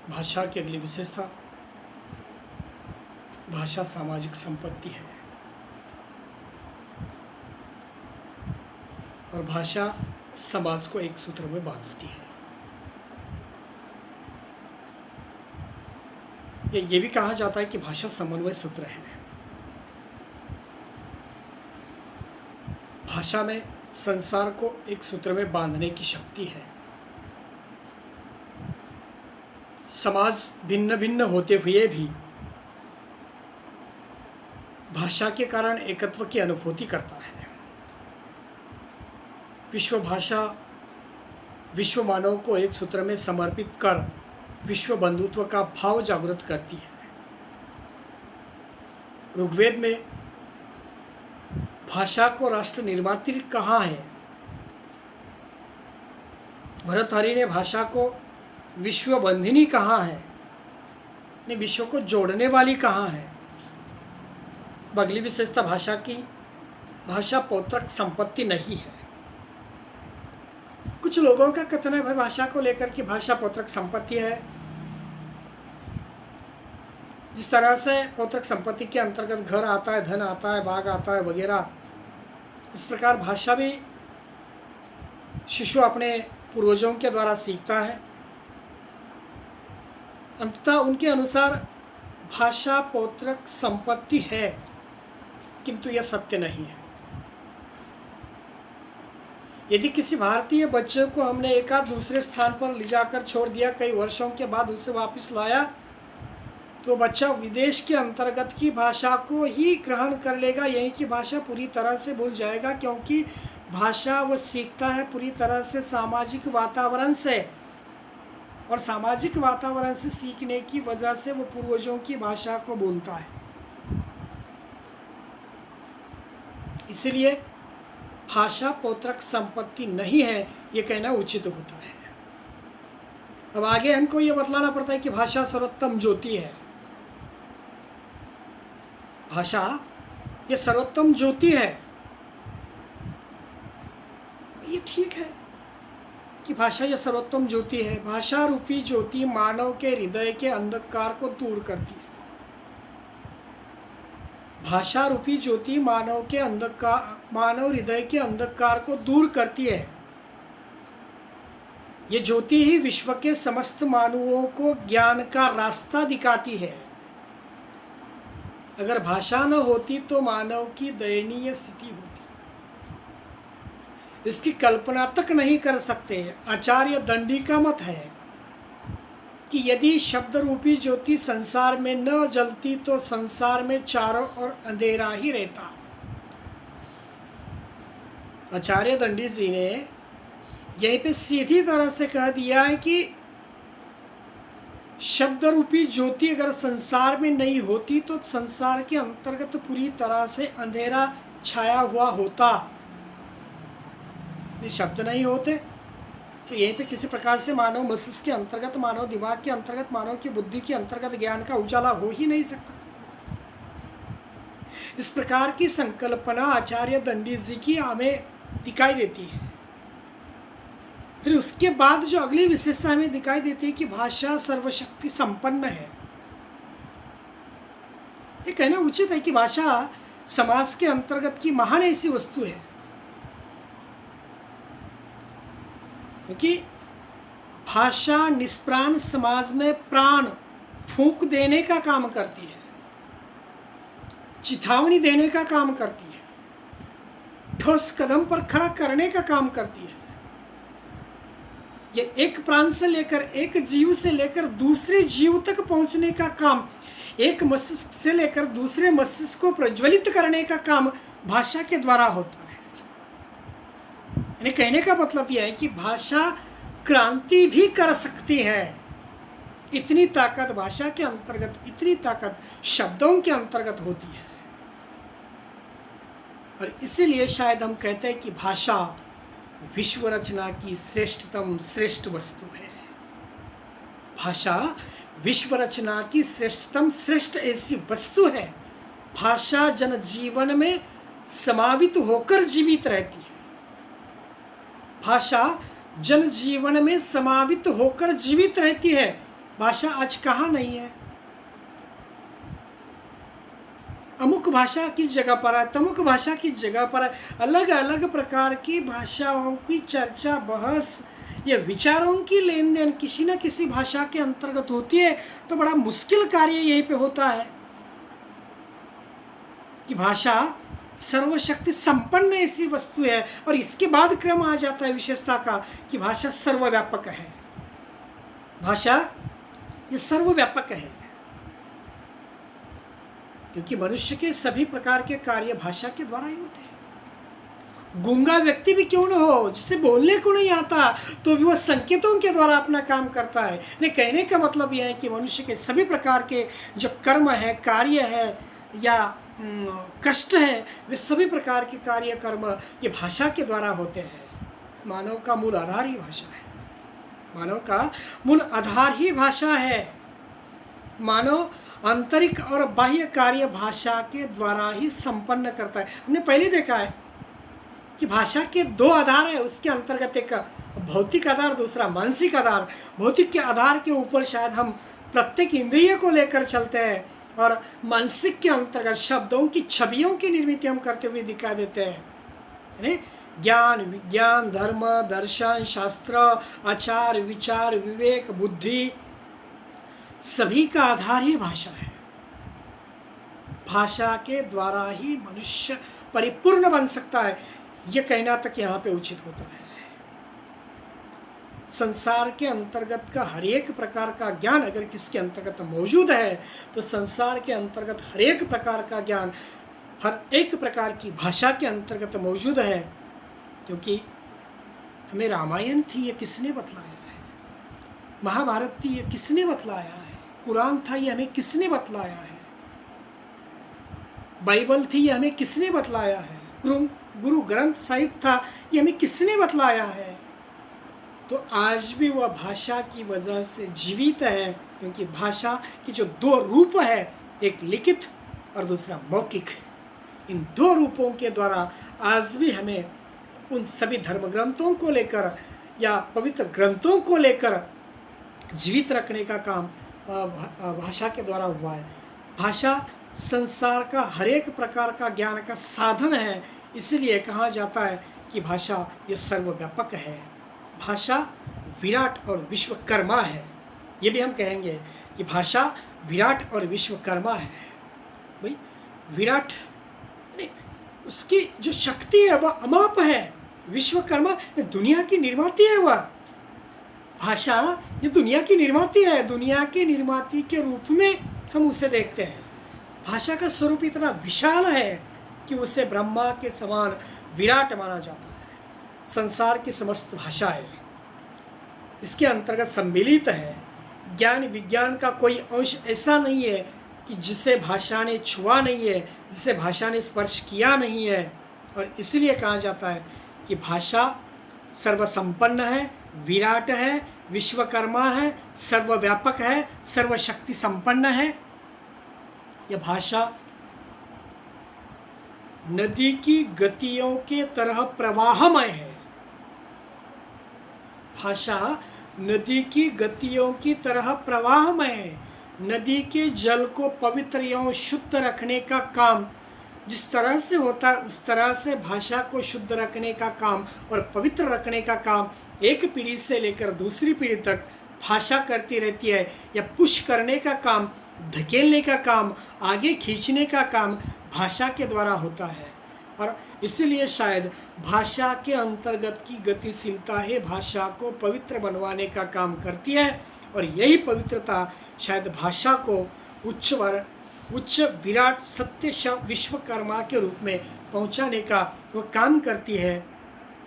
भाषा की अगली विशेषता, भाषा सामाजिक संपत्ति है और भाषा समाज को एक सूत्र में बांधती है। ये भी कहा जाता है कि भाषा समन्वय सूत्र है। भाषा में संसार को एक सूत्र में बांधने की शक्ति है। समाज भिन्न भिन्न होते हुए भी भाषा के कारण एकत्व की अनुभूति करता है। विश्व भाषा विश्व मानव को एक सूत्र में समर्पित कर विश्व बंधुत्व का भाव जागृत करती है। ऋग्वेद में भाषा को राष्ट्र निर्मात्री कहा है। भर्तृहरि ने भाषा को विश्व बंधिनी कहा है, ने विश्व को जोड़ने वाली कहा है। अगली विशेषता भाषा की, भाषा पौत्रक संपत्ति नहीं है। कुछ लोगों का कथन है भाई भाषा को लेकर कि भाषा पौत्रक संपत्ति है। जिस तरह से पौत्रक संपत्ति के अंतर्गत घर आता है, धन आता है, बाग आता है वगैरह, इस प्रकार भाषा भी शिशु अपने पूर्वजों के द्वारा सीखता है। अंततः उनके अनुसार भाषा पौत्रक संपत्ति है, किंतु यह सत्य नहीं है। यदि किसी भारतीय बच्चे को हमने एक आध दूसरे स्थान पर ले जाकर छोड़ दिया, कई वर्षों के बाद उसे वापस लाया, तो बच्चा विदेश के अंतर्गत की भाषा को ही ग्रहण कर लेगा। यहीं की भाषा पूरी तरह से भूल जाएगा, क्योंकि भाषा वो सीखता है पूरी तरह से सामाजिक वातावरण से, और सामाजिक वातावरण से सीखने की वजह से वो पूर्वजों की भाषा को बोलता है। इसलिए भाषा पौत्रक संपत्ति नहीं है, ये कहना उचित होता है। अब आगे हमको ये बतलाना पड़ता है कि भाषा सर्वोत्तम ज्योति है। भाषा ये सर्वोत्तम ज्योति है। ये ठीक है कि भाषा ये सर्वोत्तम ज्योति है। भाषा रूपी ज्योति मानव के हृदय के अंधकार को दूर करती है। भाषा रूपी ज्योति मानव हृदय के अंधकार को दूर करती है। ये ज्योति ही विश्व के समस्त मानवों को ज्ञान का रास्ता दिखाती है। अगर भाषा न होती तो मानव की दयनीय स्थिति होती। इसकी कल्पना तक नहीं कर सकते। आचार्य दंडी का मत है कि यदि शब्द रूपी ज्योति संसार में न जलती तो संसार में चारों ओर अंधेरा ही रहता। आचार्य दंडी जी ने यहीं पे सीधी तरह से कह दिया है कि शब्द रूपी ज्योति अगर संसार में नहीं होती तो संसार के अंतर्गत पूरी तरह से अंधेरा छाया हुआ होता। यदि शब्द नहीं होते तो यहीं पे किसी प्रकार से मानव मस्तिष्क के अंतर्गत, मानव दिमाग के अंतर्गत, मानव की बुद्धि के अंतर्गत ज्ञान का उजाला हो ही नहीं सकता। इस प्रकार की संकल्पना आचार्य दंडी जी की हमें दिखाई देती है। फिर उसके बाद जो अगली विशेषता हमें दिखाई देती है कि भाषा सर्वशक्ति संपन्न है। ये कहना उचित है कि भाषा समाज के अंतर्गत की महान ऐसी वस्तु है, क्योंकि भाषा निष्प्राण समाज में प्राण फूंक देने का काम करती है, चेतावनी देने का काम करती है, ठोस कदम पर खड़ा करने का काम करती है। ये एक प्राण से लेकर, एक जीव से लेकर दूसरे जीव तक पहुंचने का काम, एक मस्तिष्क से लेकर दूसरे मस्तिष्क को प्रज्वलित करने का काम भाषा के द्वारा होता है। यानी कहने का मतलब यह है कि भाषा क्रांति भी कर सकती है। इतनी ताकत भाषा के अंतर्गत, इतनी ताकत शब्दों के अंतर्गत होती है। और इसीलिए शायद हम कहते हैं कि भाषा विश्व रचना की श्रेष्ठ वस्तु है। भाषा विश्व रचना की श्रेष्ठ ऐसी वस्तु है। भाषा जन जीवन में समावित होकर जीवित रहती है। भाषा जन जीवन में समावित होकर जीवित रहती है। भाषा आज कहाँ नहीं है, अमुक भाषा किस जगह पर है, तमुक भाषा किस जगह पर है। अलग अलग प्रकार की भाषाओं की चर्चा, बहस, ये विचारों की लेन देन किसी न किसी भाषा के अंतर्गत होती है। तो बड़ा मुश्किल कार्य यहीं पे होता है कि भाषा सर्वशक्ति संपन्न ऐसी वस्तु है, और इसके बाद क्रम आ जाता है विशेषता का कि भाषा सर्वव्यापक है। भाषा ये सर्वव्यापक है, क्योंकि मनुष्य के सभी प्रकार के कार्य भाषा के द्वारा ही होते हैं। गूंगा व्यक्ति भी क्यों न हो, जिसे बोलने को नहीं आता, तो भी वह संकेतों के द्वारा अपना काम करता है। ने कहने का मतलब यह है कि मनुष्य के सभी प्रकार के जो कर्म है, कार्य है या कष्ट है, वे सभी प्रकार के कार्य कर्म ये भाषा के द्वारा होते हैं। मानव का मूल आधार ही भाषा है, मानव का मूल आधार ही भाषा है। मानव आंतरिक और बाह्य कार्य भाषा के द्वारा ही संपन्न करता है। हमने पहले देखा है कि भाषा के दो आधार है, उसके अंतर्गत एक भौतिक आधार, दूसरा मानसिक आधार। भौतिक के आधार के ऊपर शायद हम प्रत्येक इंद्रिय को लेकर चलते हैं, और मानसिक के अंतर्गत शब्दों की छवियों की निर्मित हम करते हुए दिखा देते हैं। यानी ज्ञान, विज्ञान, धर्म, दर्शन, शास्त्र, आचार, विचार, विवेक, बुद्धि, सभी का आधार ही भाषा है। भाषा के द्वारा ही मनुष्य परिपूर्ण बन सकता है, यह कहना तक यहाँ पे उचित होता है। संसार के अंतर्गत का हर एक प्रकार का ज्ञान अगर किसके अंतर्गत मौजूद है, तो संसार के अंतर्गत हर एक प्रकार का ज्ञान हर एक प्रकार की भाषा के अंतर्गत मौजूद है। क्योंकि हमें रामायण थी, ये किसने बतलाया है? महाभारत थी, ये किसने बतलाया है? कुरान था, ये हमें किसने बतलाया है? बाइबल थी, ये हमें किसने बतलाया है? गुरु ग्रंथ साहिब था, ये हमें किसने बतलाया है? तो आज भी वह भाषा की वजह से जीवित है, क्योंकि भाषा की जो दो रूप है, एक लिखित और दूसरा मौखिक, इन दो रूपों के द्वारा आज भी हमें उन सभी धर्म ग्रंथों को लेकर या पवित्र ग्रंथों को लेकर जीवित रखने का काम भाषा के द्वारा हुआ है। भाषा संसार का हर एक प्रकार का ज्ञान का साधन है, इसलिए कहा जाता है कि भाषा ये सर्वव्यापक है। भाषा विराट और विश्वकर्मा है। ये भी हम कहेंगे कि भाषा विराट और विश्वकर्मा है। भाई विराट उसकी जो शक्ति है वह अमाप है, विश्वकर्मा दुनिया की निर्माती है। वह भाषा ये दुनिया की निर्माती है, दुनिया की निर्माती के रूप में हम उसे देखते हैं। भाषा का स्वरूप इतना विशाल है कि उसे ब्रह्मा के समान विराट माना जाता है। संसार की समस्त भाषाएं इसके अंतर्गत सम्मिलित है। ज्ञान विज्ञान का कोई अंश ऐसा नहीं है कि जिसे भाषा ने छुआ नहीं है, जिसे भाषा ने स्पर्श किया नहीं है। और इसलिए कहा जाता है कि भाषा सर्वसंपन्न है, विराट है, विश्वकर्मा है, सर्वव्यापक है, सर्वशक्ति संपन्न है। यह भाषा नदी की गतियों के तरह प्रवाहमय है। भाषा नदी की गतियों की तरह प्रवाहमय है। नदी के जल को पवित्र एवं शुद्ध रखने का काम जिस तरह से होता है, उस तरह से भाषा को शुद्ध रखने का काम और पवित्र रखने का काम एक पीढ़ी से लेकर दूसरी पीढ़ी तक भाषा करती रहती है। या पुश करने का काम, धकेलने का काम, आगे खींचने का काम भाषा के द्वारा होता है। और इसीलिए शायद भाषा के अंतर्गत की गतिशीलता है भाषा को पवित्र बनवाने का काम करती है। और यही पवित्रता शायद भाषा को उच्च विराट सत्य विश्वकर्मा के रूप में पहुंचाने का वो काम करती है।